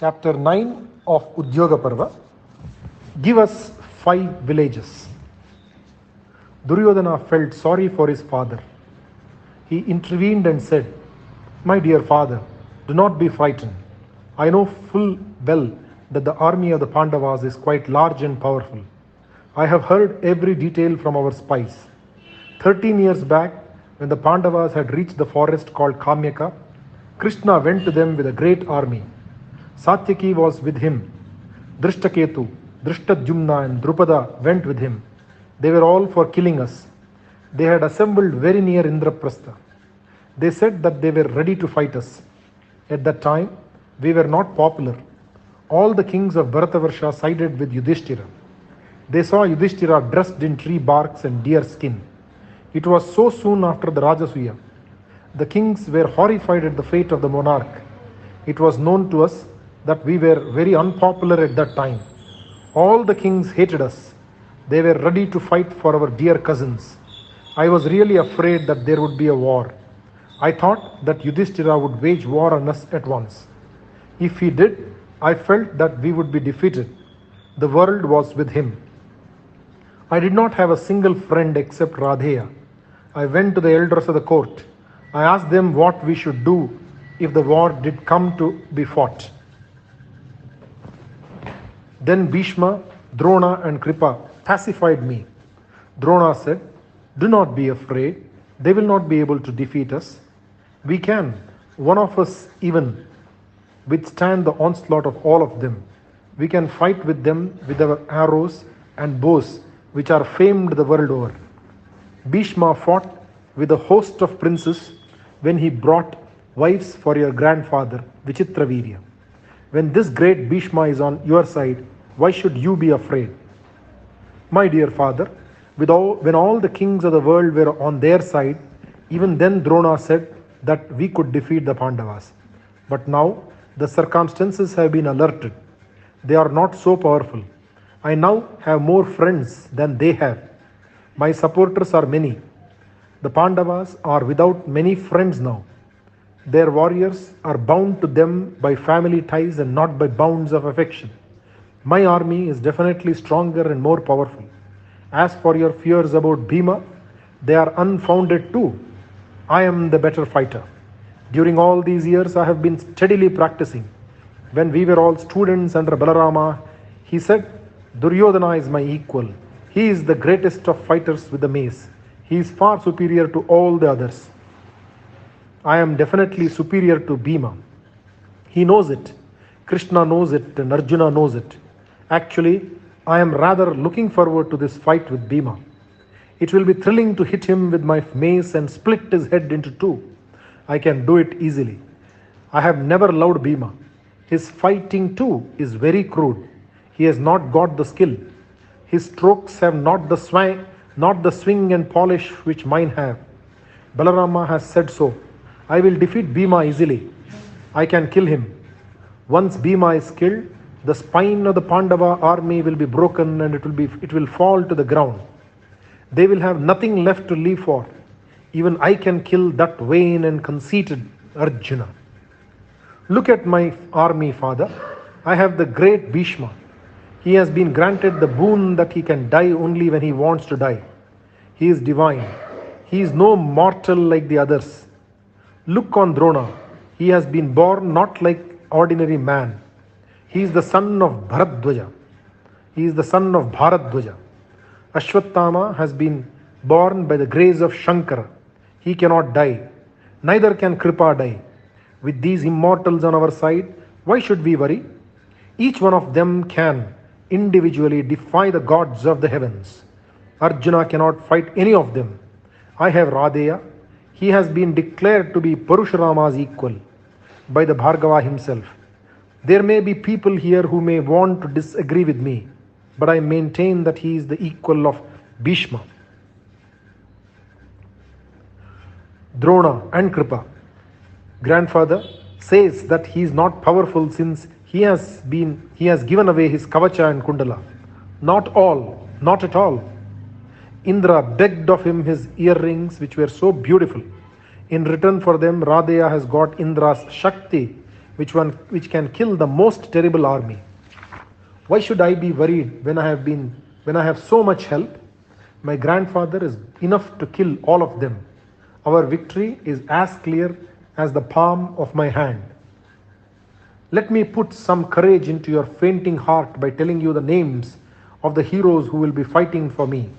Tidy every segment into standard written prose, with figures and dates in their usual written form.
Chapter 9 of Udyoga Parva. Give us 5 villages. Duryodhana felt sorry for his father. He intervened and said, "My dear father, do not be frightened. I know full well that the army of the Pandavas is quite large and powerful. I have heard every detail from our spies. 13 years back, when the Pandavas had reached the forest called Kamyaka, Krishna went to them with a great army. Satyaki was with him. Drishtaketu, Drishtadyumna and Drupada went with him. They were all for killing us. They had assembled very near Indraprastha. They said that they were ready to fight us. At that time, we were not popular. All the kings of Bharatavarsha sided with Yudhishthira. They saw Yudhishthira dressed in tree barks and deer skin. It was so soon after the Rajasuya. The kings were horrified at the fate of the monarch. It was known to us that we were very unpopular at that time. All the kings hated us. They were ready to fight for our dear cousins. I was really afraid that there would be a war. I thought that Yudhishthira would wage war on us at once. If he did, I felt that we would be defeated. The world was with him. I did not have a single friend except Radheya. I went to the elders of the court. I asked them what we should do if the war did come to be fought. Then Bhishma, Drona and Kripa pacified me. Drona said, "Do not be afraid. They will not be able to defeat us. We can, one of us even, withstand the onslaught of all of them. We can fight with them with our arrows and bows, which are famed the world over." Bhishma fought with a host of princes when he brought wives for your grandfather, Vichitravirya. When this great Bhishma is on your side, why should you be afraid? My dear father, when all the kings of the world were on their side, even then Drona said that we could defeat the Pandavas. But now the circumstances have been alerted. They are not so powerful. I now have more friends than they have. My supporters are many. The Pandavas are without many friends now. Their warriors are bound to them by family ties and not by bonds of affection. My army is definitely stronger and more powerful. As for your fears about Bhima, they are unfounded too. I am the better fighter. During all these years, I have been steadily practicing. When we were all students under Balarama, he said, "Duryodhana is my equal. He is the greatest of fighters with the mace. He is far superior to all the others. I am definitely superior to Bhima. He knows it. Krishna knows it and Arjuna knows it. Actually, I am rather looking forward to this fight with Bhima. It will be thrilling to hit him with my mace and split his head into two. I can do it easily. I have never loved Bhima. His fighting too is very crude. He has not got the skill. His strokes have not the swing and polish which mine have. Balarama has said so. I will defeat Bhima easily. I can kill him. Once Bhima is killed, the spine of the Pandava army will be broken and it will fall to the ground. They will have nothing left to live for. Even I can kill that vain and conceited Arjuna. Look at my army, father. I have the great Bhishma. He has been granted the boon that he can die only when he wants to die. He is divine. He is no mortal like the others. Look on Drona. He has been born not like ordinary man. He is the son of Bharadwaja. He is the son of Bharadwaja. Ashwattama has been born by the grace of Shankara. He cannot die. Neither can Kripa die. With these immortals on our side, why should we worry? Each one of them can individually defy the gods of the heavens. Arjuna cannot fight any of them. I have Radheya. He has been declared to be Parashurama's equal by the Bhargava himself. There may be people here who may want to disagree with me, but I maintain that he is the equal of Bhishma. Drona and Kripa. Grandfather says that he is not powerful since he has given away his Kavacha and Kundala. Not all, not at all. Indra begged of him his earrings which were so beautiful. In return for them, Radheya has got Indra's Shakti, which can kill the most terrible army. Why should I be worried when I have so much help? My grandfather is enough to kill all of them. Our victory is as clear as the palm of my hand. Let me put some courage into your fainting heart by telling you the names of the heroes who will be fighting for me.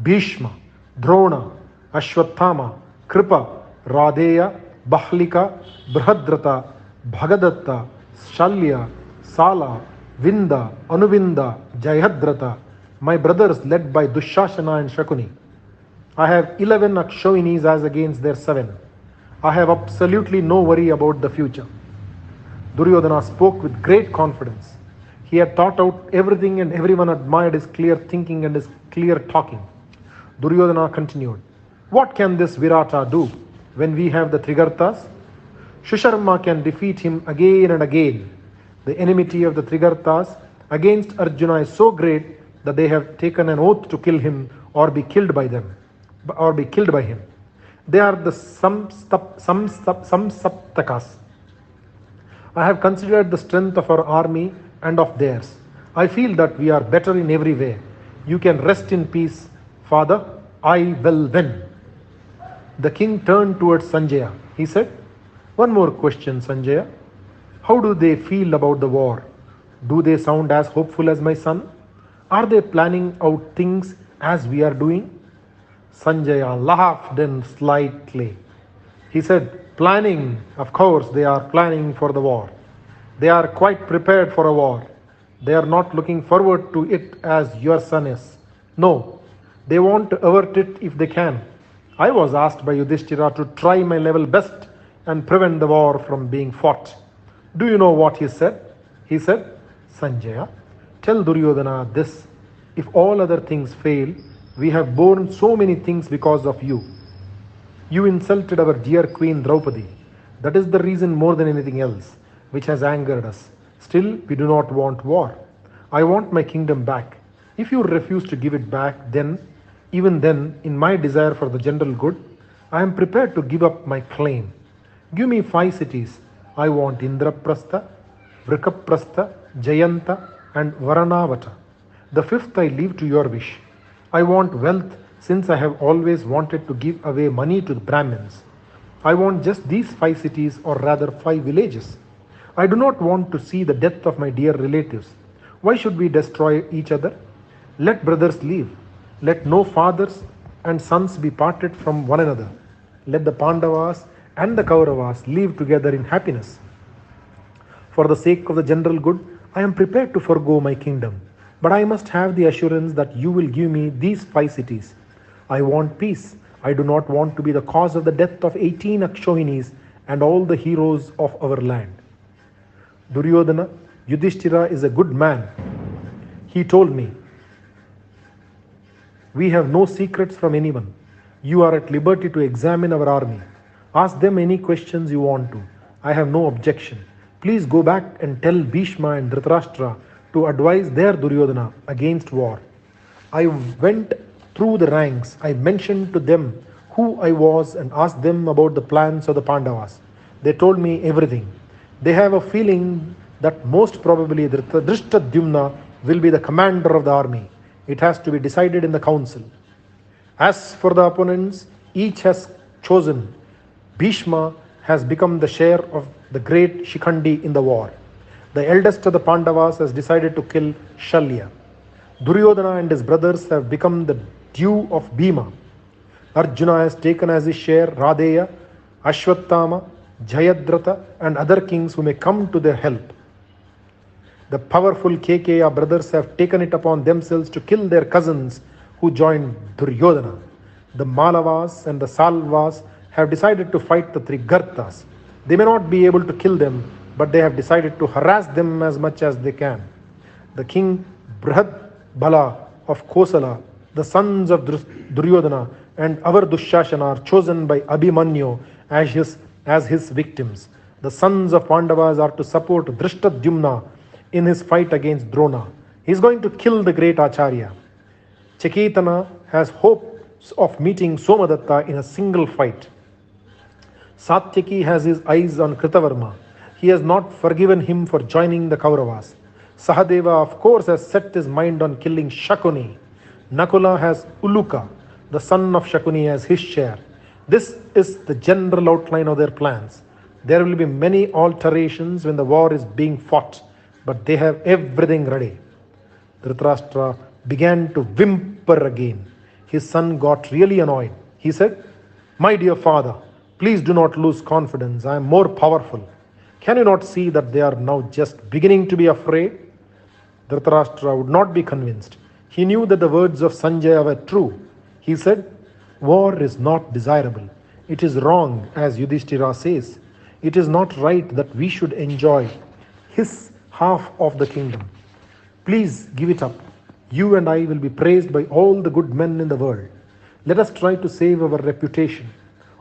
Bhishma, Drona, Ashwathama, Kripa, Radeya, Bahlika, Brihadrata, Bhagadatta, Shalya, Sala, Vinda, Anuvinda, Jayadrata, my brothers led by Dushashana and Shakuni. I have 11 Akshoinis as against their 7. I have absolutely no worry about the future. Duryodhana spoke with great confidence. He had thought out everything and everyone admired his clear thinking and his clear talking. Duryodhana continued, what can this Virata do when we have the Trigartas? Shusharma can defeat him again and again. The enmity of the Trigartas against Arjuna is so great that they have taken an oath to kill him or be killed by him. They are the Samsaptakas. I have considered the strength of our army and of theirs. I feel that we are better in every way. You can rest in peace, Father. I will win. The king turned towards Sanjaya. He said, one more question, Sanjaya. How do they feel about the war? Do they sound as hopeful as my son? Are they planning out things as we are doing? Sanjaya laughed then slightly. He said, planning, of course they are planning for the war. They are quite prepared for a war. They are not looking forward to it as your son is. No, they want to avert it if they can. I was asked by Yudhishthira to try my level best and prevent the war from being fought. Do you know what he said? He said, Sanjaya, tell Duryodhana this. If all other things fail, we have borne so many things because of you. You insulted our dear Queen Draupadi. That is the reason more than anything else which has angered us. Still, we do not want war. I want my kingdom back. If you refuse to give it back, then, even then, in my desire for the general good, I am prepared to give up my claim. Give me 5 cities. I want Indraprastha, Vrikaprastha, Jayanta and Varanavata. The 5th I leave to your wish. I want wealth since I have always wanted to give away money to the Brahmins. I want just these 5 cities or rather 5 villages. I do not want to see the death of my dear relatives. Why should we destroy each other? Let brothers leave. Let no fathers and sons be parted from one another. Let the Pandavas and the Kauravas live together in happiness. For the sake of the general good, I am prepared to forgo my kingdom. But I must have the assurance that you will give me these 5 cities. I want peace. I do not want to be the cause of the death of 18 Akshohinis and all the heroes of our land. Duryodhana, Yudhishthira is a good man. He told me, we have no secrets from anyone. You are at liberty to examine our army. Ask them any questions you want to. I have no objection. Please go back and tell Bhishma and Dhritarashtra to advise their Duryodhana against war. I went through the ranks. I mentioned to them who I was and asked them about the plans of the Pandavas. They told me everything. They have a feeling that most probably Drishtadyumna will be the commander of the army. It has to be decided in the council. As for the opponents, each has chosen. Bhishma has become the share of the great Shikhandi in the war. The eldest of the Pandavas has decided to kill Shalya. Duryodhana and his brothers have become the due of Bhima. Arjuna has taken as his share Radeya, Ashwathama, Jayadratha and other kings who may come to their help. The powerful Kekeya brothers have taken it upon themselves to kill their cousins who joined Duryodhana. The Malavas and the Salvas have decided to fight the Trigartas. They may not be able to kill them, but they have decided to harass them as much as they can. The king Brihadbala of Kosala, the sons of Duryodhana and our Dushashana are chosen by Abhimanyu as his victims. The sons of Pandavas are to support Drishtadyumna in his fight against Drona. He is going to kill the great Acharya. Cheketana has hopes of meeting Somadatta in a single fight. Satyaki has his eyes on Kritavarma. He has not forgiven him for joining the Kauravas. Sahadeva, of course, has set his mind on killing Shakuni. Nakula has Uluka, the son of Shakuni, as his share. This is the general outline of their plans. There will be many alterations when the war is being fought, but they have everything ready. Dhritarashtra began to whimper again. His son got really annoyed. He said, "My dear father, please do not lose confidence. I am more powerful. Can you not see that they are now just beginning to be afraid?" Dhritarashtra would not be convinced. He knew that the words of Sanjaya were true. He said, "War is not desirable. It is wrong, as Yudhishthira says. It is not right that we should enjoy his half of the kingdom. Please give it up. You and I will be praised by all the good men in the world. Let us try to save our reputation.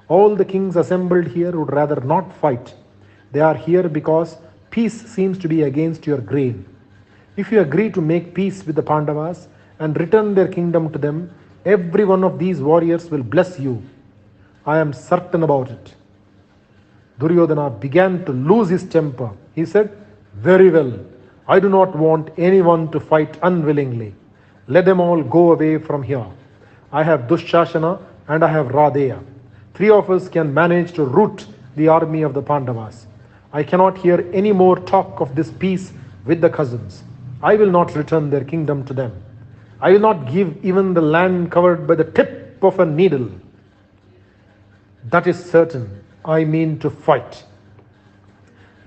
All the kings assembled here would rather not fight. They are here because peace seems to be against your grain. If you agree to make peace with the Pandavas and return their kingdom to them, every one of these warriors will bless you. I am certain about it." Duryodhana began to lose his temper. He said, "Very well. I do not want anyone to fight unwillingly. Let them all go away from here. I have Dushashana and I have Radeya. Three of us can manage to rout the army of the Pandavas. I cannot hear any more talk of this peace with the cousins. I will not return their kingdom to them. I will not give even the land covered by the tip of a needle. That is certain. I mean to fight."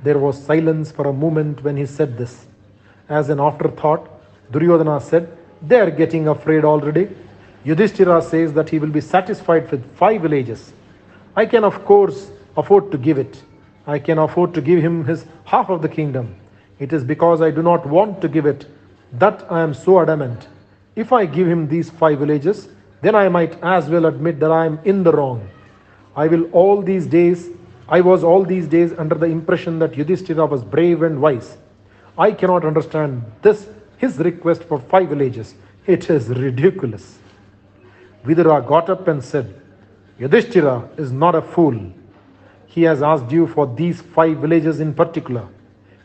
There was silence for a moment when he said this. As an afterthought, Duryodhana said, "They are getting afraid already. Yudhishthira says that he will be satisfied with 5 villages. I can of course afford to give it. I can afford to give him his half of the kingdom. It is because I do not want to give it that I am so adamant. If I give him these 5 villages, then I might as well admit that I am in the wrong. I was all these days under the impression that Yudhishthira was brave and wise. I cannot understand his request for 5 villages. It is ridiculous." Vidura got up and said, "Yudhishthira is not a fool. He has asked you for these 5 villages in particular.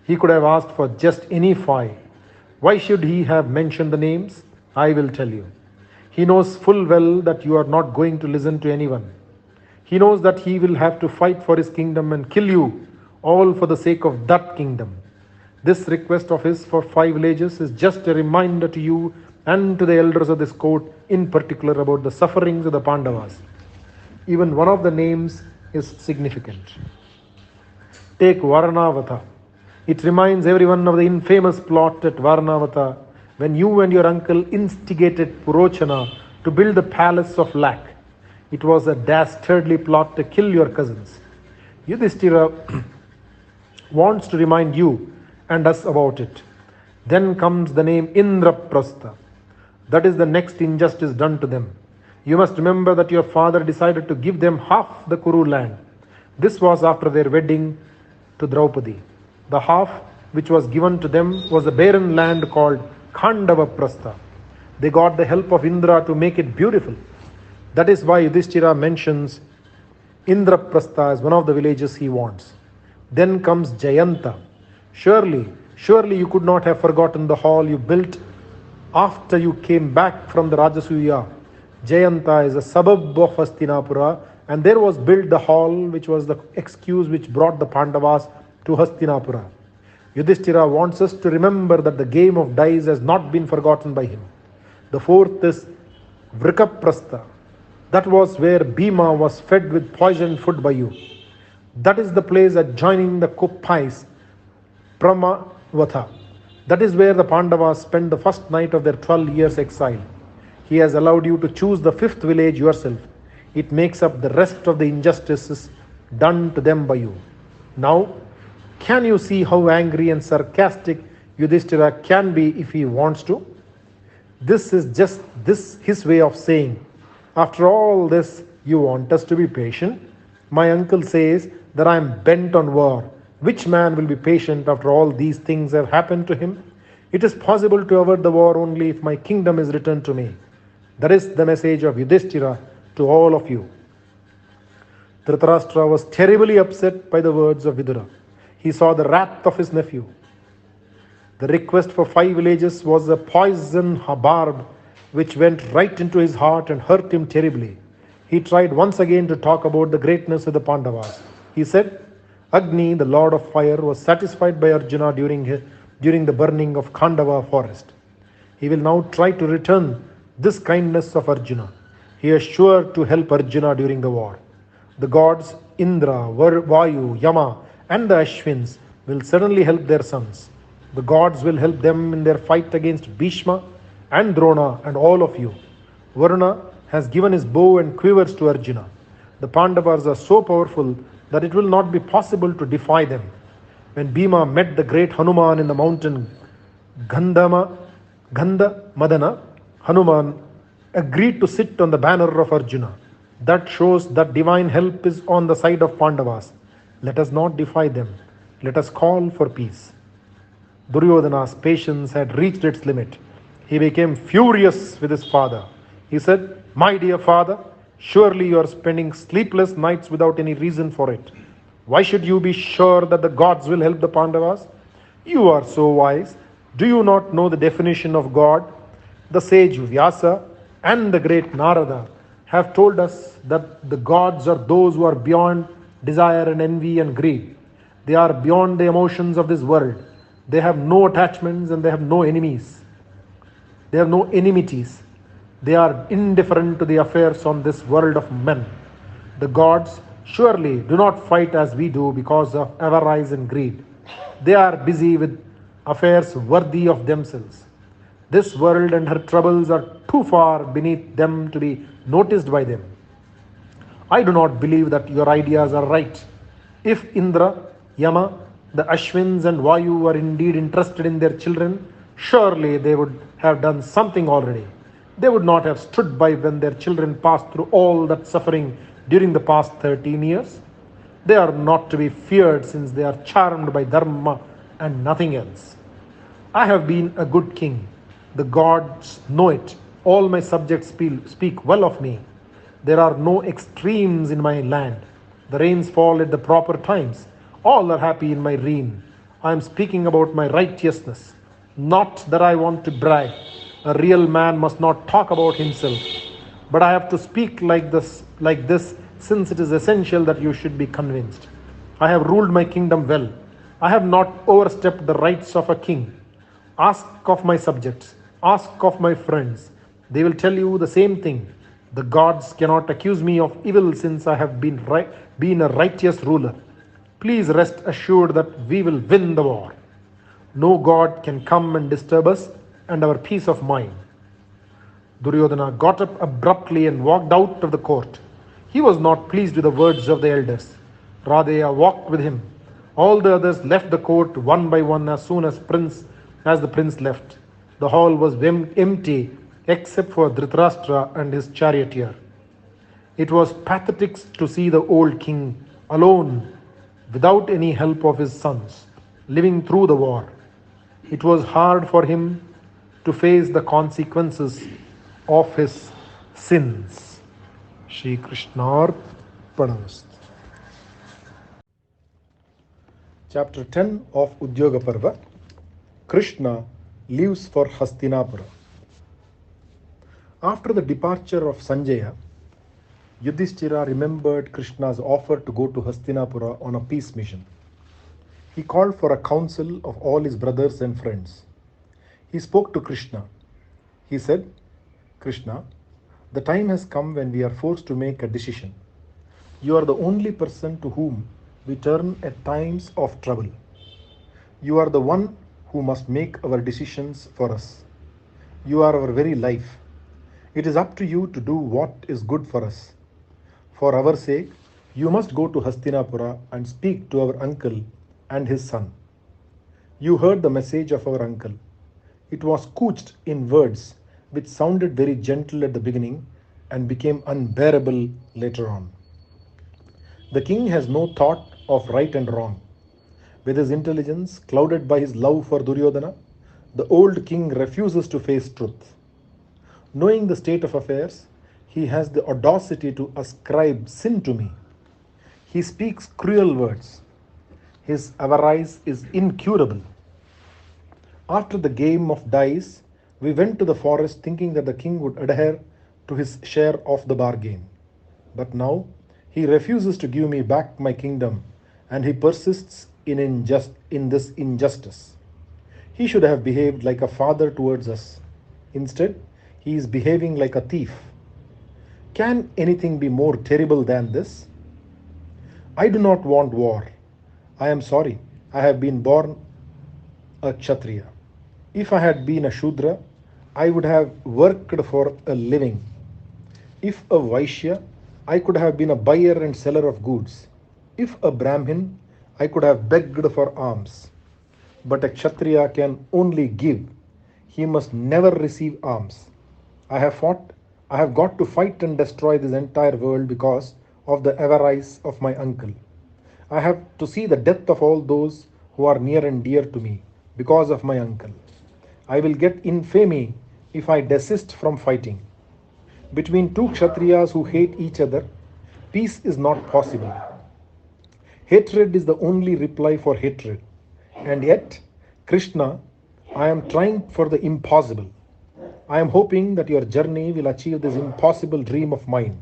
He could have asked for just any 5. Why should he have mentioned the names? I will tell you. He knows full well that you are not going to listen to anyone. He knows that he will have to fight for his kingdom and kill you, all for the sake of that kingdom. This request of his for 5 villages is just a reminder to you and to the elders of this court in particular about the sufferings of the Pandavas. Even one of the names is significant. Take Varanavatha. It reminds everyone of the infamous plot at Varanavatha when you and your uncle instigated Purochana to build the palace of lac. It was a dastardly plot to kill your cousins. Yudhishthira wants to remind you and us about it. Then comes the name Indraprastha. That is the next injustice done to them. You must remember that your father decided to give them half the Kuru land. This was after their wedding to Draupadi. The half which was given to them was a barren land called Khandavaprastha. They got the help of Indra to make it beautiful. That is why Yudhishthira mentions Indraprastha as one of the villages he wants. Then comes Jayanta. Surely you could not have forgotten the hall you built after you came back from the Rajasuya. Jayanta is a suburb of Hastinapura, and there was built the hall which was the excuse which brought the Pandavas to Hastinapura. Yudhishthira wants us to remember that the game of dice has not been forgotten by him. The 4th is Vrikaprastha. That was where Bhima was fed with poisoned food by you. That is the place adjoining the Kuppais, Pramavatha. That is where the Pandavas spent the first night of their 12 years exile. He has allowed you to choose the 5th village yourself. It makes up the rest of the injustices done to them by you. Now, can you see how angry and sarcastic Yudhishthira can be if he wants to? This is just his way of saying, after all this, you want us to be patient? My uncle says that I am bent on war. Which man will be patient after all these things have happened to him? It is possible to avert the war only if my kingdom is returned to me. That is the message of Yudhishthira to all of you." Dhritarashtra was terribly upset by the words of Vidura. he saw the wrath of his nephew. The request for 5 villages was a poison barb which went right into his heart and hurt him terribly. He tried once again to talk about the greatness of the Pandavas. He said, Agni, the lord of fire, was satisfied by Arjuna during the burning of Khandava forest. He will now try to return this kindness of Arjuna. He is sure to help Arjuna during the war. The gods Indra, Vayu, Yama, and the Ashwins will certainly help their sons. The gods will help them in their fight against Bhishma and Drona and all of you. Varuna has given his bow and quivers to Arjuna. The Pandavas are so powerful that it will not be possible to defy them. When Bhima met the great Hanuman in the mountain Gandha Madana, Hanuman agreed to sit on the banner of Arjuna. That shows that divine help is on the side of Pandavas. Let us not defy them. Let us call for peace. Duryodhana's patience had reached its limit. He became furious with his father. He said, My dear father, surely you are spending sleepless nights without any reason for it. Why should you be sure that the gods will help the Pandavas? You are so wise. Do you not know the definition of God? The sage Vyasa and the great Narada have told us that the gods are those who are beyond desire and envy and greed. They are beyond the emotions of this world. They have no attachments and they have no enemies. They have no enmities. They are indifferent to the affairs on this world of men. The gods surely do not fight as we do because of avarice and greed. They are busy with affairs worthy of themselves. This world and her troubles are too far beneath them to be noticed by them. I do not believe that your ideas are right. If Indra, Yama, the Ashwins and Vayu are indeed interested in their children, surely they would have done something already. They would not have stood by when their children passed through all that suffering during the past 13 years. They are not to be feared since they are charmed by Dharma and nothing else. I have been a good king. The gods know it. All my subjects speak well of me. There are no extremes in my land. The rains fall at the proper times. All are happy in my reign. I am speaking about my righteousness. Not that I want to brag. A real man must not talk about himself. But I have to speak like this, since it is essential that you should be convinced. I have ruled my kingdom well. I have not overstepped the rights of a king. Ask of my subjects. Ask of my friends. They will tell you the same thing. The gods cannot accuse me of evil since I have been a righteous ruler. Please rest assured that we will win the war. No god can come and disturb us and our peace of mind. Duryodhana got up abruptly and walked out of the court. He was not pleased with the words of the elders. Radeya walked with him. All the others left the court one by one as soon as the prince left. The hall was empty except for Dhritarashtra and his charioteer. It was pathetic to see the old king alone, without any help of his sons, living through the war. It was hard for him to face the consequences of his sins. Shri Krishna Arpanamast. Chapter 10 of Udyoga Parva. Krishna leaves for Hastinapura. After the departure of Sanjaya, Yudhishthira remembered Krishna's offer to go to Hastinapura on a peace mission. He called for a council of all his brothers and friends. He spoke to Krishna. He said, Krishna, the time has come when we are forced to make a decision. You are the only person to whom we turn at times of trouble. You are the one who must make our decisions for us. You are our very life. It is up to you to do what is good for us. For our sake, you must go to Hastinapura and speak to our uncle and his son. You heard the message of our uncle. It was couched in words which sounded very gentle at the beginning and became unbearable later on. The king has no thought of right and wrong. With his intelligence clouded by his love for Duryodhana, the old king refuses to face truth. Knowing the state of affairs, he has the audacity to ascribe sin to me. He speaks cruel words. His avarice is incurable. After the game of dice, we went to the forest thinking that the king would adhere to his share of the bargain. But now he refuses to give me back my kingdom, and he persists in this injustice. He should have behaved like a father towards us. Instead, he is behaving like a thief. Can anything be more terrible than this? I do not want war. I am sorry. I have been born a Kshatriya. If I had been a Shudra, I would have worked for a living. If a Vaishya, I could have been a buyer and seller of goods. If a Brahmin, I could have begged for alms. But a Kshatriya can only give. He must never receive alms. I have got to fight and destroy this entire world because of the avarice of my uncle. I have to see the death of all those who are near and dear to me because of my uncle. I will get infamy if I desist from fighting. Between two Kshatriyas who hate each other, peace is not possible. Hatred is the only reply for hatred. And yet, Krishna, I am trying for the impossible. I am hoping that your journey will achieve this impossible dream of mine.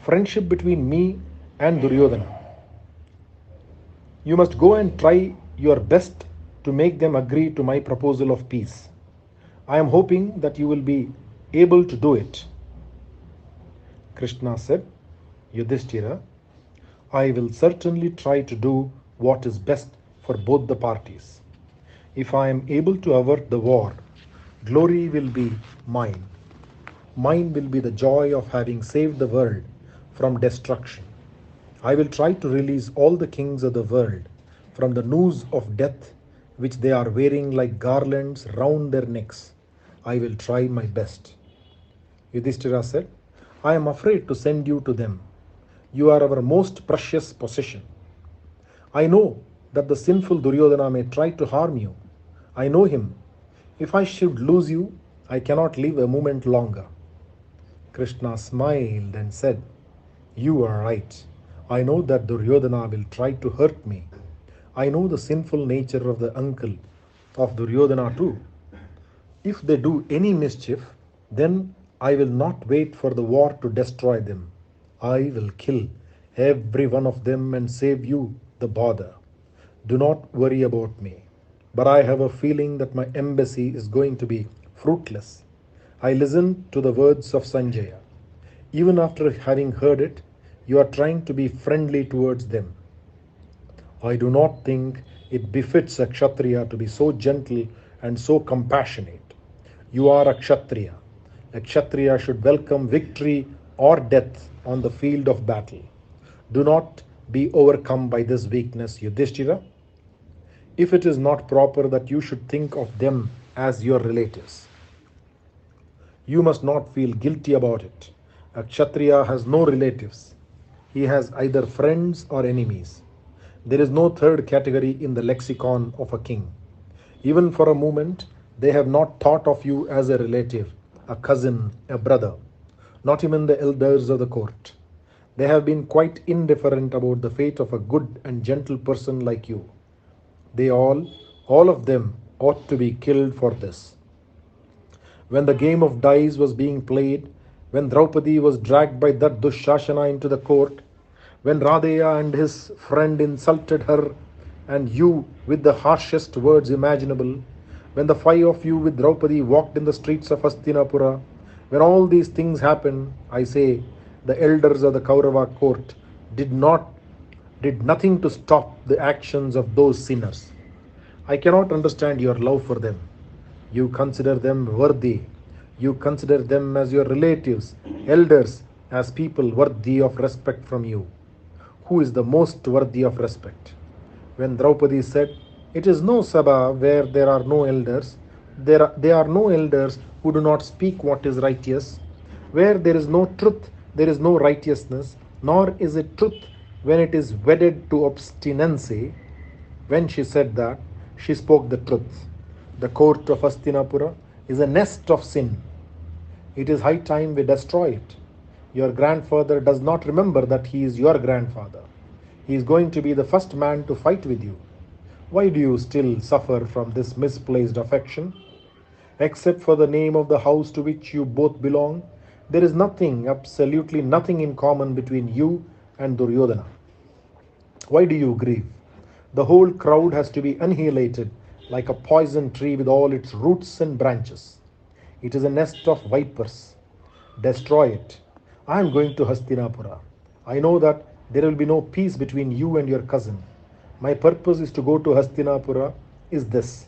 Friendship between me and Duryodhana. You must go and try your best to make them agree to my proposal of peace. I am hoping that you will be able to do it. Krishna said, Yudhishthira, I will certainly try to do what is best for both the parties. If I am able to avert the war, glory will be mine. Mine will be the joy of having saved the world from destruction. I will try to release all the kings of the world from the noose of death which they are wearing like garlands round their necks. I will try my best. Yudhishthira said, I am afraid to send you to them. You are our most precious possession. I know that the sinful Duryodhana may try to harm you. I know him. If I should lose you, I cannot live a moment longer. Krishna smiled and said, You are right. I know that Duryodhana will try to hurt me. I know the sinful nature of the uncle of Duryodhana too. If they do any mischief, then I will not wait for the war to destroy them. I will kill every one of them and save you the bother. Do not worry about me. But I have a feeling that my embassy is going to be fruitless. I listened to the words of Sanjaya. Even after having heard it, you are trying to be friendly towards them. I do not think it befits a Kshatriya to be so gentle and so compassionate. You are a Kshatriya. A Kshatriya should welcome victory or death on the field of battle. Do not be overcome by this weakness, Yudhishthira. If it is not proper that you should think of them as your relatives, you must not feel guilty about it. A Kshatriya has no relatives. He has either friends or enemies. There is no third category in the lexicon of a king. Even for a moment, they have not thought of you as a relative, a cousin, a brother, not even the elders of the court. They have been quite indifferent about the fate of a good and gentle person like you. They all of them ought to be killed for this. When the game of dice was being played, when Draupadi was dragged by that Dushashana into the court, when Radheya and his friend insulted her and you with the harshest words imaginable, when the five of you with Draupadi walked in the streets of Hastinapura, when all these things happened, I say, the elders of the Kaurava court did nothing to stop the actions of those sinners. I cannot understand your love for them. You consider them worthy. You consider them as your relatives, elders, as people worthy of respect from you. Who is the most worthy of respect? When Draupadi said, It is no Sabha where there are no elders, there are no elders who do not speak what is righteous. Where there is no truth, there is no righteousness, nor is it truth when it is wedded to obstinacy. When she said that, she spoke the truth. The court of Hastinapura is a nest of sin. It is high time we destroy it. Your grandfather does not remember that he is your grandfather. He is going to be the first man to fight with you. Why do you still suffer from this misplaced affection? Except for the name of the house to which you both belong, there is nothing, absolutely nothing in common between you and Duryodhana. Why do you grieve? The whole crowd has to be annihilated like a poison tree with all its roots and branches. It is a nest of vipers. Destroy it. I am going to Hastinapura. I know that there will be no peace between you and your cousin. My purpose is to go to Hastinapura is this.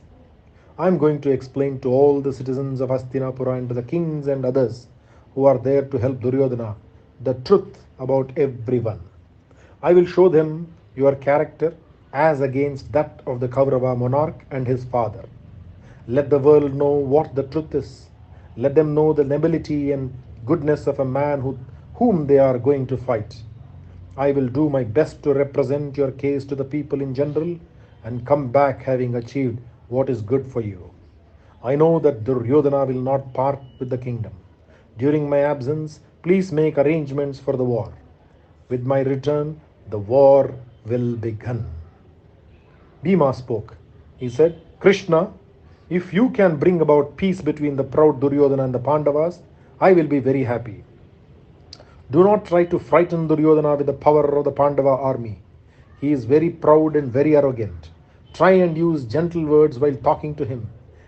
I am going to explain to all the citizens of Hastinapura and to the kings and others who are there to help Duryodhana the truth about everyone. I will show them your character as against that of the Kaurava monarch and his father. Let the world know what the truth is. Let them know the nobility and goodness of a man whom they are going to fight. I will do my best to represent your case to the people in general and come back having achieved what is good for you. I know that Duryodhana will not part with the kingdom. During my absence, please make arrangements for the war. With my return, the war will begin. Bhima spoke. He said, Krishna, if you can bring about peace between the proud Duryodhana and the Pandavas, I will be very happy. Do not try to frighten Duryodhana with the power of the Pandava army. He is very proud and very arrogant. Try and use gentle words while talking to him.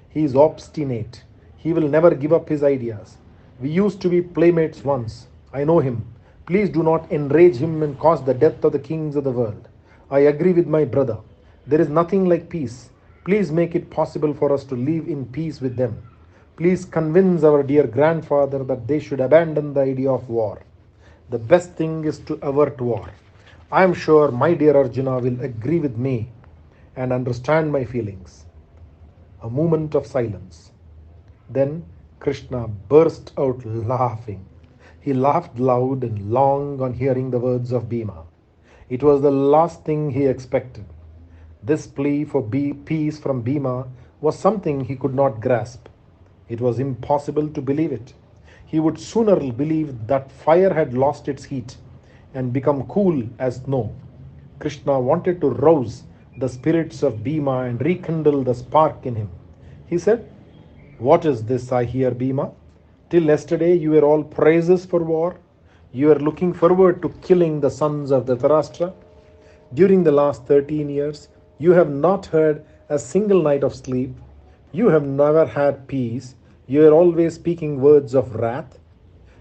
He is obstinate. He will never give up his ideas. We used to be playmates once. I know him. Please do not enrage him and cause the death of the kings of the world. I agree with my brother. There is nothing like peace. Please make it possible for us to live in peace with them. Please convince our dear grandfather that they should abandon the idea of war. The best thing is to avert war. I am sure my dear Arjuna will agree with me and understand my feelings. A moment of silence. Then Krishna burst out laughing. He laughed loud and long on hearing the words of Bhima. It was the last thing he expected. This plea for peace from Bhima was something he could not grasp. It was impossible to believe it. He would sooner believe that fire had lost its heat and become cool as snow. Krishna wanted to rouse the spirits of Bhima and rekindle the spark in him. He said, What is this I hear, Bhima? Till yesterday you were all praises for war. You were looking forward to killing the sons of Dhritarashtra. During the last 13 years, you have not had a single night of sleep. You have never had peace. You are always speaking words of wrath.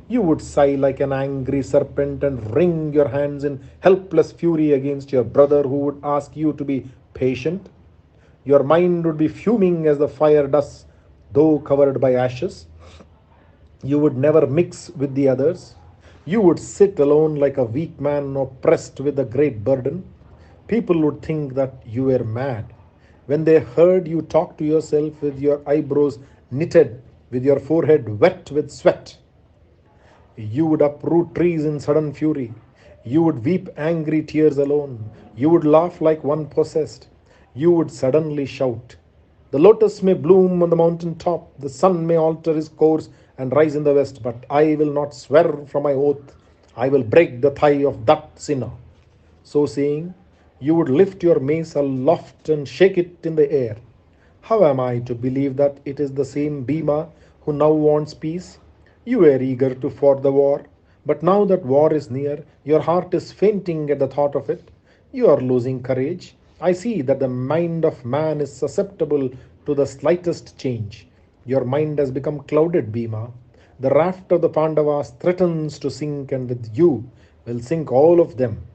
You would sigh like an angry serpent and wring your hands in helpless fury against your brother who would ask you to be patient. Your mind would be fuming as the fire does, though covered by ashes. You would never mix with the others. You would sit alone like a weak man oppressed with a great burden. People would think that you were mad. When they heard you talk to yourself with your eyebrows knitted, with your forehead wet with sweat, you would uproot trees in sudden fury. You would weep angry tears alone. You would laugh like one possessed. You would suddenly shout, The lotus may bloom on the mountain top, the sun may alter his course and rise in the west, but I will not swear from my oath. I will break the thigh of that sinner. So saying, you would lift your mace aloft and shake it in the air. How am I to believe that it is the same Bhima who now wants peace? You were eager to fight the war, but now that war is near, your heart is fainting at the thought of it. You are losing courage. I see that the mind of man is susceptible to the slightest change. Your mind has become clouded, Bhima. The raft of the Pandavas threatens to sink, and with you will sink all of them.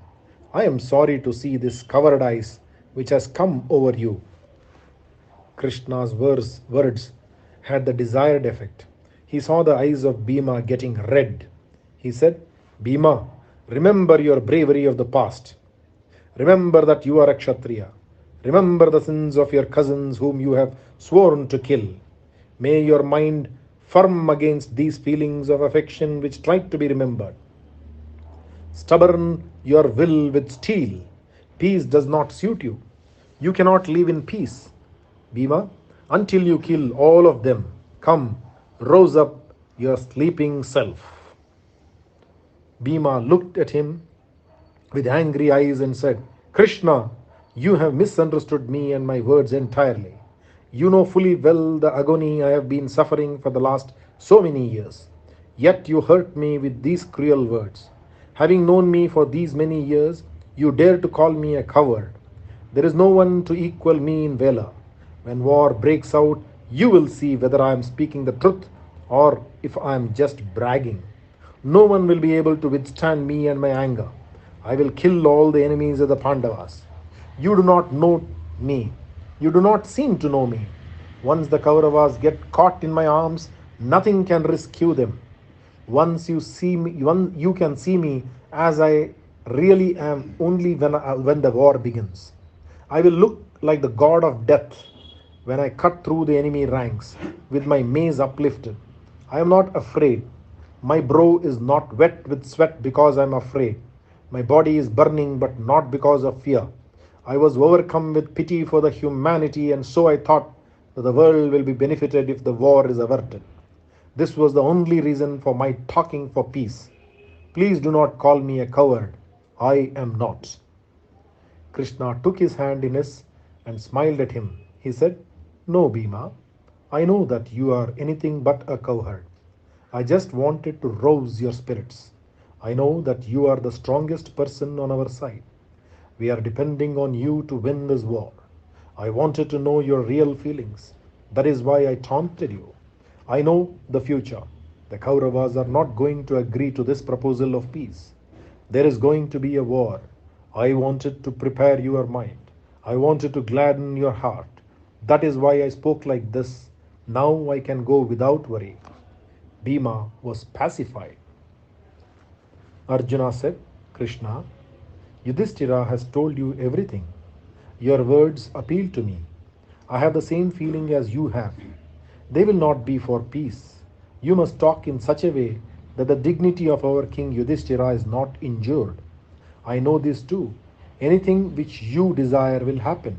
I am sorry to see this cowardice which has come over you. Krishna's words had the desired effect. He saw the eyes of Bhima getting red. He said, Bhima, remember your bravery of the past. Remember that you are a Kshatriya. Remember the sins of your cousins whom you have sworn to kill. May your mind firm against these feelings of affection which try to be remembered. Stubborn your will with steel. Peace does not suit you. You cannot live in peace. Bhima, until you kill all of them, come, rouse up your sleeping self. Bhima looked at him with angry eyes and said, Krishna, you have misunderstood me and my words entirely. You know fully well the agony I have been suffering for the last so many years. Yet you hurt me with these cruel words. Having known me for these many years, you dare to call me a coward. There is no one to equal me in valor. When war breaks out, you will see whether I am speaking the truth or if I am just bragging. No one will be able to withstand me and my anger. I will kill all the enemies of the Pandavas. You do not know me. You do not seem to know me. Once the Kauravas get caught in my arms, nothing can rescue them. Once you see me, you can see me as I really am only when the war begins. I will look like the god of death when I cut through the enemy ranks with my mace uplifted. I am not afraid. My brow is not wet with sweat because I am afraid. My body is burning, but not because of fear. I was overcome with pity for the humanity, and so I thought that the world will be benefited if the war is averted. This was the only reason for my talking for peace. Please do not call me a coward. I am not. Krishna took his hand in his and smiled at him. He said, No, Bhima, I know that you are anything but a cowherd. I just wanted to rouse your spirits. I know that you are the strongest person on our side. We are depending on you to win this war. I wanted to know your real feelings. That is why I taunted you. I know the future. The Kauravas are not going to agree to this proposal of peace. There is going to be a war. I wanted to prepare your mind. I wanted to gladden your heart. That is why I spoke like this. Now I can go without worry. Bhima was pacified. Arjuna said, Krishna, Yudhishthira has told you everything. Your words appeal to me. I have the same feeling as you have. They will not be for peace. You must talk in such a way that the dignity of our king Yudhishthira is not injured. I know this too. Anything which you desire will happen.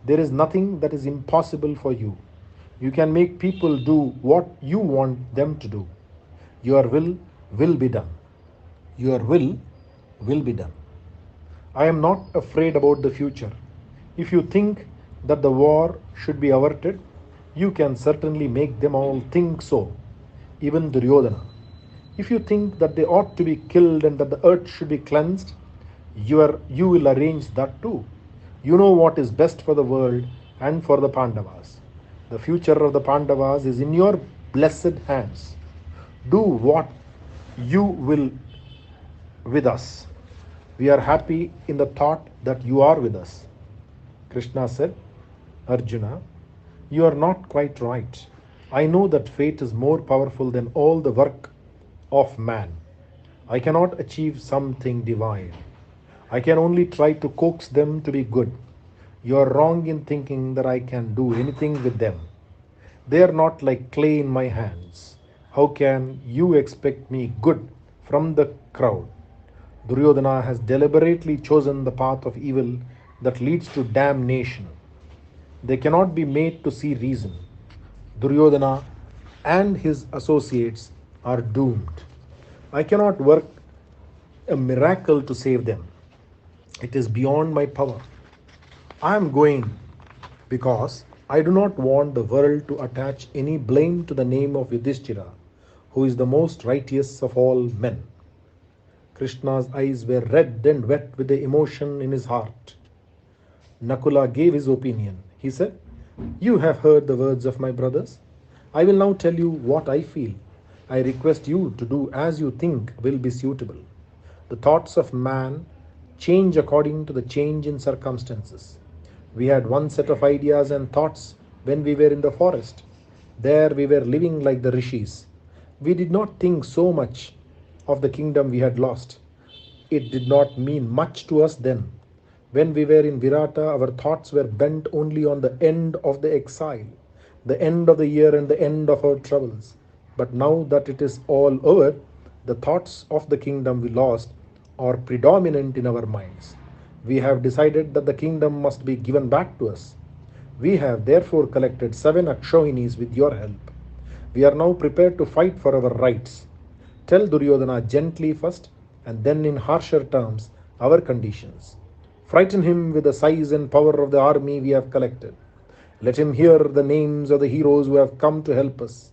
There is nothing that is impossible for you. You can make people do what you want them to do. Your will be done. Your will be done. I am not afraid about the future. If you think that the war should be averted, you can certainly make them all think so, even Duryodhana. If you think that they ought to be killed and that the earth should be cleansed, you will arrange that too. You know what is best for the world and for the Pandavas. The future of the Pandavas is in your blessed hands. Do what you will with us. We are happy in the thought that you are with us. Krishna said, Arjuna, you are not quite right. I know that fate is more powerful than all the work of man. I cannot achieve something divine. I can only try to coax them to be good. You are wrong in thinking that I can do anything with them. They are not like clay in my hands. How can you expect me good from the crowd? Duryodhana has deliberately chosen the path of evil that leads to damnation. They cannot be made to see reason. Duryodhana and his associates are doomed. I cannot work a miracle to save them. It is beyond my power. I am going because I do not want the world to attach any blame to the name of Yudhishthira, who is the most righteous of all men. Krishna's eyes were red and wet with the emotion in his heart. Nakula gave his opinion. He said, You have heard the words of my brothers. I will now tell you what I feel. I request you to do as you think will be suitable. The thoughts of man change according to the change in circumstances. We had one set of ideas and thoughts when we were in the forest. There we were living like the rishis. We did not think so much of the kingdom we had lost. It did not mean much to us then. When we were in Virata, our thoughts were bent only on the end of the exile, the end of the year and the end of our troubles. But now that it is all over, the thoughts of the kingdom we lost are predominant in our minds. We have decided that the kingdom must be given back to us. We have therefore collected 7 Akshohinis with your help. We are now prepared to fight for our rights. Tell Duryodhana gently first, and then in harsher terms, our conditions. Frighten him with the size and power of the army we have collected. Let him hear the names of the heroes who have come to help us.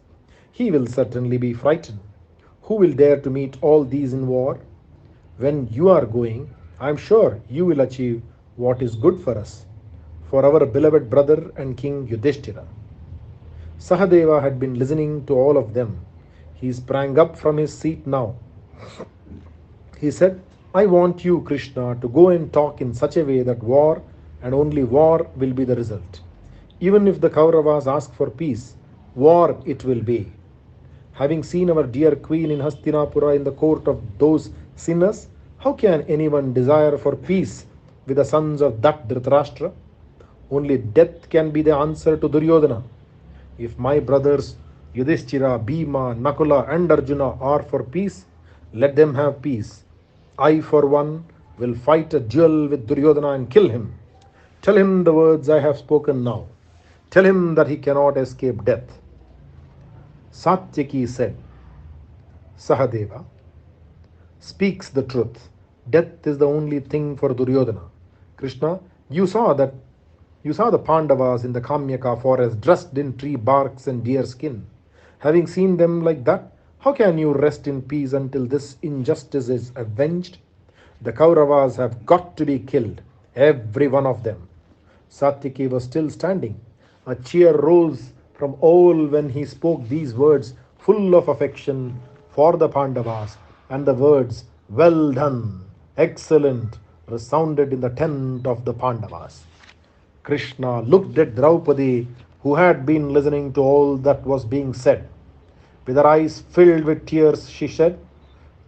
He will certainly be frightened. Who will dare to meet all these in war? When you are going, I am sure you will achieve what is good for us, for our beloved brother and King Yudhishthira. Sahadeva had been listening to all of them. He sprang up from his seat now. He said, I want you, Krishna, to go and talk in such a way that war and only war will be the result. Even if the Kauravas ask for peace, war it will be. Having seen our dear queen in Hastinapura in the court of those sinners, how can anyone desire for peace with the sons of that Dhritarashtra? Only death can be the answer to Duryodhana. If my brothers Yudhishthira, Bhima, Nakula and Arjuna are for peace, let them have peace. I for one will fight a duel with Duryodhana and kill him. Tell him the words I have spoken now. Tell him that he cannot escape death. Satyaki said, Sahadeva speaks the truth. Death is the only thing for Duryodhana. Krishna, you saw the Pandavas in the Kamyaka forest dressed in tree barks and deer skin. Having seen them like that, how can you rest in peace until this injustice is avenged? The Kauravas have got to be killed, every one of them. Satyaki was still standing. A cheer rose from all when he spoke these words full of affection for the Pandavas, and the words, well done, excellent, resounded in the tent of the Pandavas. Krishna looked at Draupadi, who had been listening to all that was being said. With her eyes filled with tears, she said,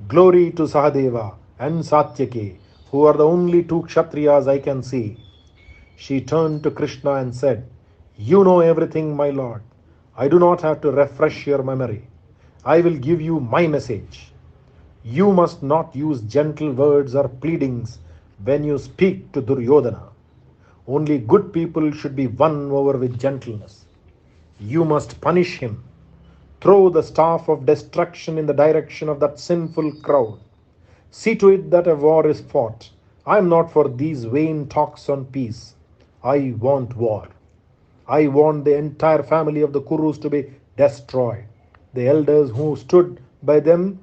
Glory to Sahadeva and Satyaki, who are the only two Kshatriyas I can see. She turned to Krishna and said, You know everything, my lord. I do not have to refresh your memory. I will give you my message. You must not use gentle words or pleadings when you speak to Duryodhana. Only good people should be won over with gentleness. You must punish him. Throw the staff of destruction in the direction of that sinful crowd. See to it that a war is fought. I am not for these vain talks on peace. I want war. I want the entire family of the Kurus to be destroyed. The elders who stood by them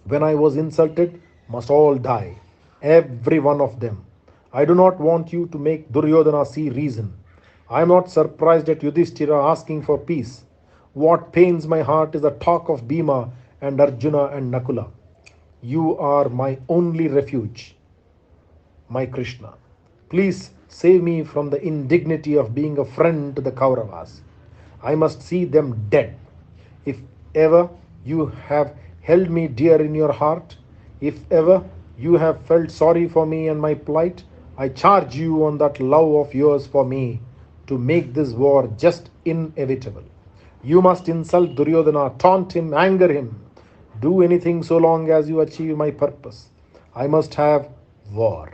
when I was insulted must all die. Every one of them. I do not want you to make Duryodhana see reason. I am not surprised at Yudhishthira asking for peace. What pains my heart is the talk of Bhima and Arjuna and Nakula. You are my only refuge, my Krishna. Please save me from the indignity of being a friend to the Kauravas. I must see them dead. If ever you have held me dear in your heart, if ever you have felt sorry for me and my plight, I charge you on that love of yours for me to make this war just inevitable. You must insult Duryodhana, taunt him, anger him. Do anything so long as you achieve my purpose. I must have war.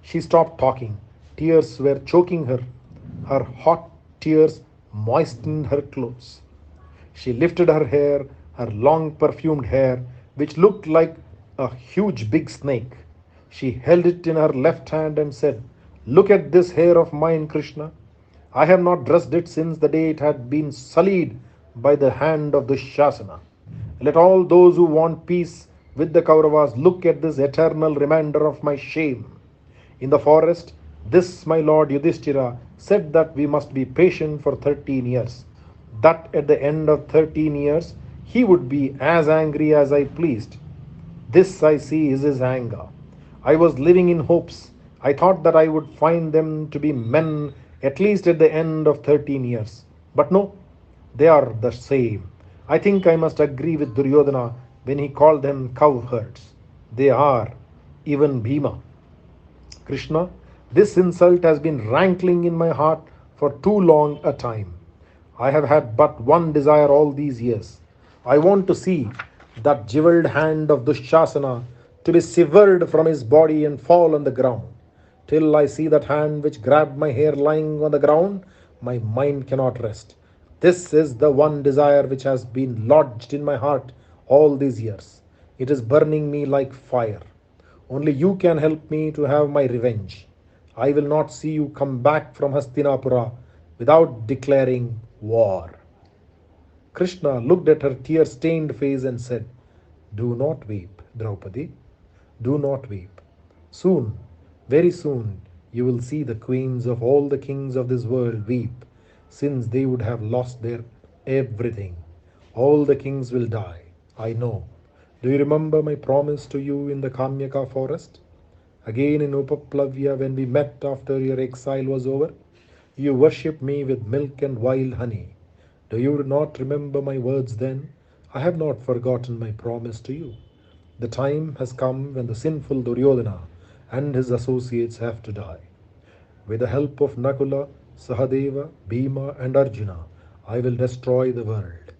She stopped talking. Tears were choking her. Her hot tears moistened her clothes. She lifted her hair, her long perfumed hair, which looked like a huge big snake. She held it in her left hand and said, Look at this hair of mine, Krishna. I have not dressed it since the day it had been sullied by the hand of Dushasana. Let all those who want peace with the Kauravas look at this eternal reminder of my shame. In the forest, this my lord Yudhishthira said that we must be patient for 13 years. That at the end of 13 years, he would be as angry as I pleased. This I see is his anger. I was living in hopes. I thought that I would find them to be men at least at the end of 13 years. But no, they are the same. I think I must agree with Duryodhana when he called them cowherds. They are, even Bhima. Krishna, this insult has been rankling in my heart for too long a time. I have had but one desire all these years. I want to see that jeweled hand of Dushasana to be severed from his body and fall on the ground. Till I see that hand which grabbed my hair lying on the ground, my mind cannot rest. This is the one desire which has been lodged in my heart all these years. It is burning me like fire. Only you can help me to have my revenge. I will not see you come back from Hastinapura without declaring war. Krishna looked at her tear stained face and said, Do not weep, Draupadi. Do not weep. Soon, very soon, you will see the queens of all the kings of this world weep, since they would have lost their everything. All the kings will die, I know. Do you remember my promise to you in the Kamyaka forest? Again in Upaplavya, when we met after your exile was over, you worshipped me with milk and wild honey. Do you not remember my words then? I have not forgotten my promise to you. The time has come when the sinful Duryodhana and his associates have to die. With the help of Nakula, Sahadeva, Bhima, and Arjuna, I will destroy the world.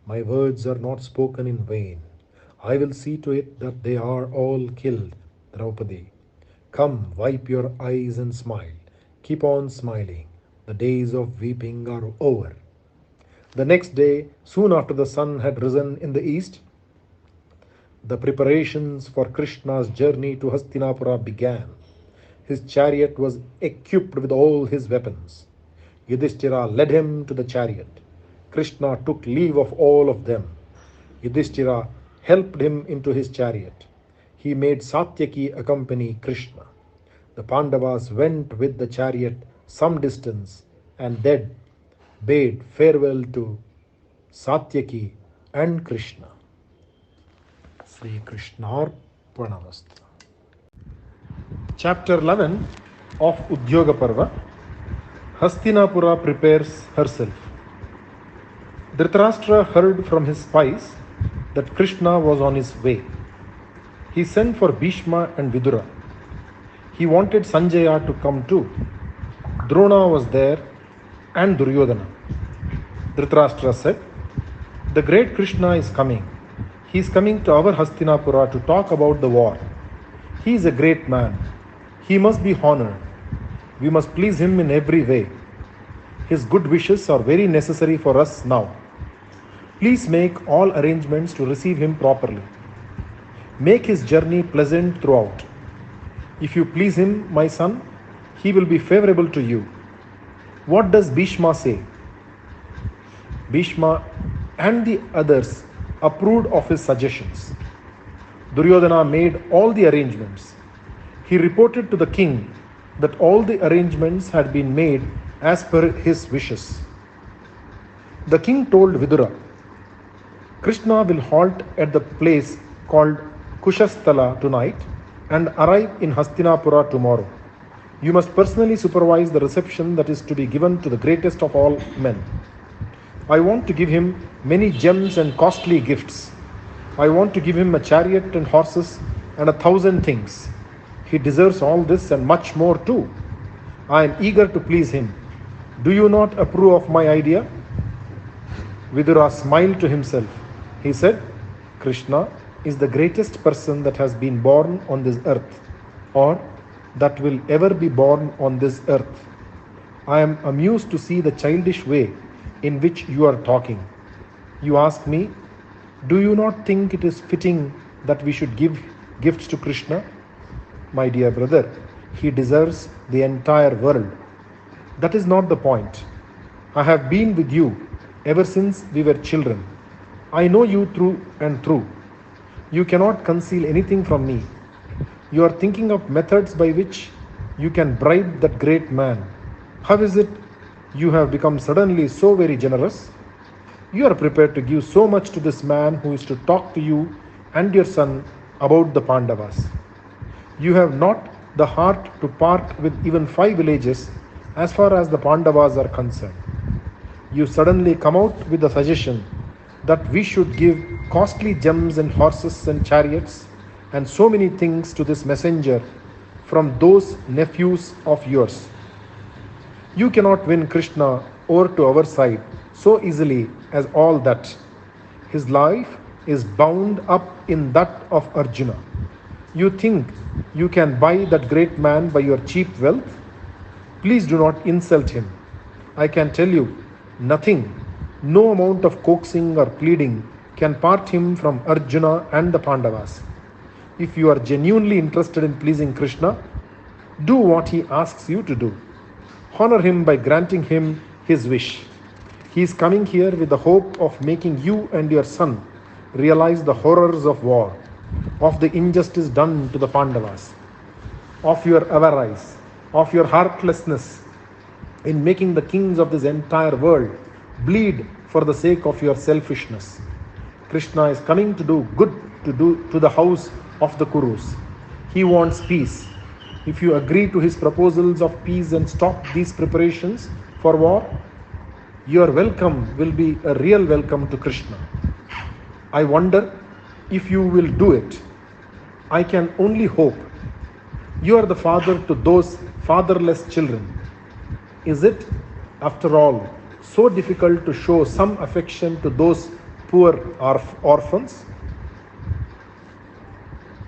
My words are not spoken in vain. I will see to it that they are all killed, Draupadi. Come, wipe your eyes and smile. Keep on smiling. The days of weeping are over. The next day, soon after the sun had risen in the east, the preparations for Krishna's journey to Hastinapura began. His chariot was equipped with all his weapons. Yudhishthira led him to the chariot. Krishna took leave of all of them. Yudhishthira helped him into his chariot. He made Satyaki accompany Krishna. The Pandavas went with the chariot some distance and then bade farewell to Satyaki and Krishna. Sri Krishnarpanamasthu. Chapter 11 of Udyoga Parva. Hastinapura prepares herself. Dhritarashtra heard from his spies that Krishna was on his way. He sent for Bhishma and Vidura. He wanted Sanjaya to come too. Drona was there and Duryodhana. Dhritarashtra said, The great Krishna is coming. He is coming to our Hastinapura to talk about the war. He is a great man. He must be honored. We must please him in every way. His good wishes are very necessary for us now. Please make all arrangements to receive him properly. Make his journey pleasant throughout. If you please him, my son, he will be favorable to you. What does Bhishma say? Bhishma and the others approved of his suggestions. Duryodhana made all the arrangements. He reported to the king that all the arrangements had been made as per his wishes. The king told Vidura, Krishna will halt at the place called Kushasthala tonight and arrive in Hastinapura tomorrow. You must personally supervise the reception that is to be given to the greatest of all men. I want to give him many gems and costly gifts. I want to give him a chariot and horses and 1,000 things. He deserves all this and much more too. I am eager to please him. Do you not approve of my idea? Vidura smiled to himself. He said, Krishna is the greatest person that has been born on this earth, or that will ever be born on this earth. I am amused to see the childish way in which you are talking. You ask me, do you not think it is fitting that we should give gifts to Krishna? My dear brother, he deserves the entire world. That is not the point. I have been with you ever since we were children. I know you through and through. You cannot conceal anything from me. You are thinking of methods by which you can bribe that great man. How is it you have become suddenly so very generous? You are prepared to give so much to this man who is to talk to you and your son about the Pandavas. You have not the heart to part with even 5 villages as far as the Pandavas are concerned. You suddenly come out with the suggestion that we should give costly gems and horses and chariots and so many things to this messenger from those nephews of yours. You cannot win Krishna over to our side so easily as all that. His life is bound up in that of Arjuna. You think you can buy that great man by your cheap wealth? Please do not insult him. I can tell you, nothing, no amount of coaxing or pleading can part him from Arjuna and the Pandavas. If you are genuinely interested in pleasing Krishna, do what he asks you to do. Honor him by granting him his wish. He is coming here with the hope of making you and your son realize the horrors of war, of the injustice done to the Pandavas, of your avarice, of your heartlessness in making the kings of this entire world bleed for the sake of your selfishness. Krishna is coming to do good to the house of the Kurus. He wants peace. If you agree to his proposals of peace and stop these preparations for war, your welcome will be a real welcome to Krishna. I wonder if you will do it. I can only hope. You are the father to those fatherless children. Is it, after all, so difficult to show some affection to those poor orphans?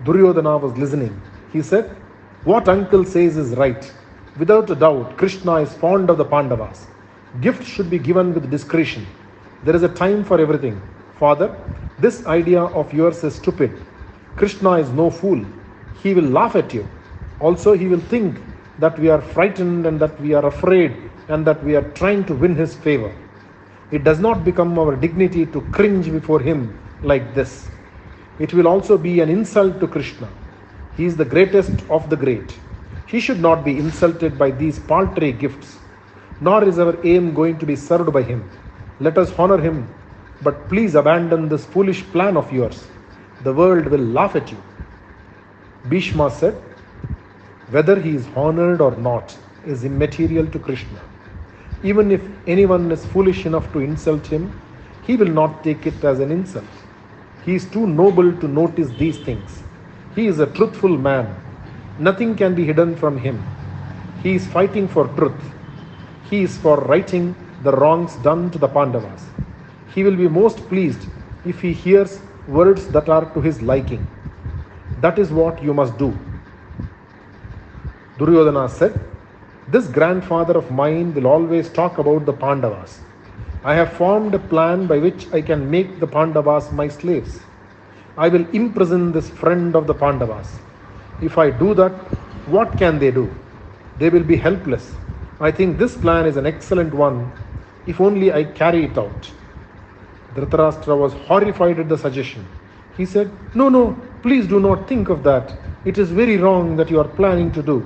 Duryodhana was listening. He said, "What uncle says is right. Without a doubt, Krishna is fond of the Pandavas. Gifts should be given with discretion. There is a time for everything. Father, this idea of yours is stupid. Krishna is no fool. He will laugh at you. Also, he will think that we are frightened and that we are afraid and that we are trying to win his favor. It does not become our dignity to cringe before him like this. It will also be an insult to Krishna. He is the greatest of the great. He should not be insulted by these paltry gifts. Nor is our aim going to be served by him. Let us honor him, but please abandon this foolish plan of yours. The world will laugh at you." Bhishma said, "Whether he is honored or not is immaterial to Krishna. Even if anyone is foolish enough to insult him, he will not take it as an insult. He is too noble to notice these things. He is a truthful man. Nothing can be hidden from him. He is fighting for truth. He is for righting the wrongs done to the Pandavas. He will be most pleased if he hears words that are to his liking. That is what you must do." Duryodhana said, "This grandfather of mine will always talk about the Pandavas. I have formed a plan by which I can make the Pandavas my slaves. I will imprison this friend of the Pandavas. If I do that, what can they do? They will be helpless. I think this plan is an excellent one, if only I carry it out." Dhritarashtra was horrified at the suggestion. He said, No, please do not think of that. It is very wrong that you are planning to do.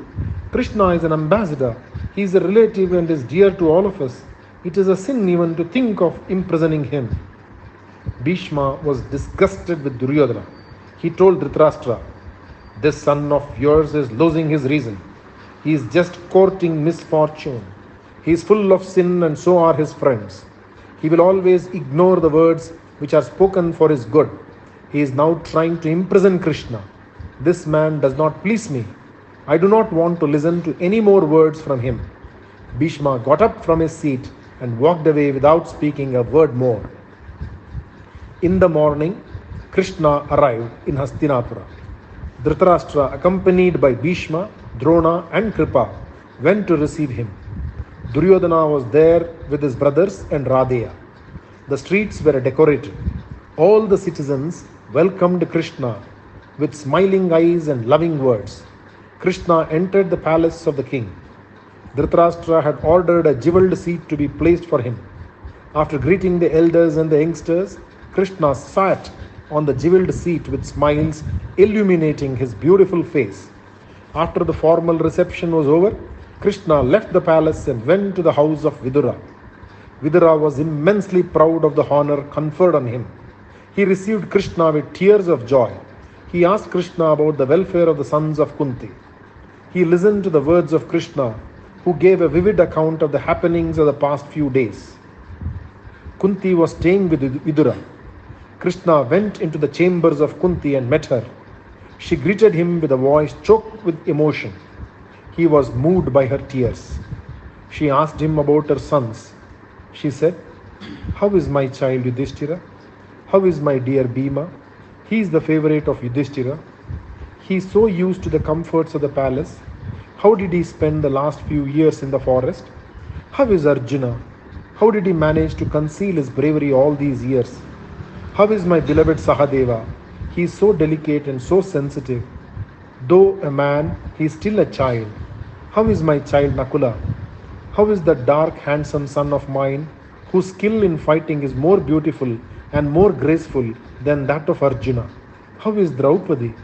Krishna is an ambassador. He is a relative and is dear to all of us. It is a sin even to think of imprisoning him." Bhishma was disgusted with Duryodhana. He told Dhritarashtra, "This son of yours is losing his reason. He is just courting misfortune. He is full of sin and so are his friends. He will always ignore the words which are spoken for his good. He is now trying to imprison Krishna. This man does not please me. I do not want to listen to any more words from him." Bhishma got up from his seat and walked away without speaking a word more. In the morning, Krishna arrived in Hastinapura. Dhritarashtra, accompanied by Bhishma, Drona and Kripa, went to receive him. Duryodhana was there with his brothers and Radheya. The streets were decorated. All the citizens welcomed Krishna with smiling eyes and loving words. Krishna entered the palace of the king. Dhritarashtra had ordered a jewelled seat to be placed for him. After greeting the elders and the youngsters, Krishna sat on the jewelled seat with smiles illuminating his beautiful face. After the formal reception was over, Krishna left the palace and went to the house of Vidura. Vidura was immensely proud of the honor conferred on him. He received Krishna with tears of joy. He asked Krishna about the welfare of the sons of Kunti. He listened to the words of Krishna, who gave a vivid account of the happenings of the past few days. Kunti was staying with Vidura. Krishna went into the chambers of Kunti and met her. She greeted him with a voice choked with emotion. He was moved by her tears. She asked him about her sons. She said, "How is my child Yudhishthira? How is my dear Bhima? He is the favorite of Yudhishthira. He is so used to the comforts of the palace. How did he spend the last few years in the forest? How is Arjuna? How did he manage to conceal his bravery all these years? How is my beloved Sahadeva? He is so delicate and so sensitive. Though a man, he is still a child. How is my child Nakula? How is the dark, handsome son of mine, whose skill in fighting is more beautiful and more graceful than that of Arjuna? How is Draupadi?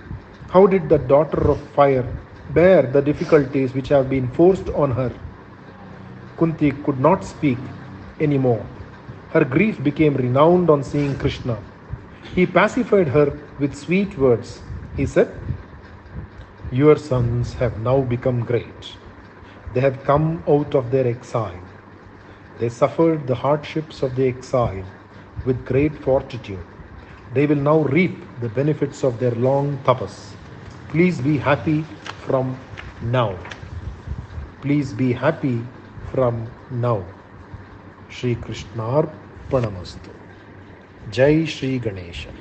How did the daughter of fire bear the difficulties which have been forced on her? Kunti could not speak anymore. Her grief became renowned on seeing Krishna. He pacified her with sweet words. He said, "Your sons have now become great. They have come out of their exile. They suffered the hardships of the exile with great fortitude. They will now reap the benefits of their long tapas. Please be happy from now. Please be happy from now." Shri Krishnarpanamastu. Jai Shri Ganesha.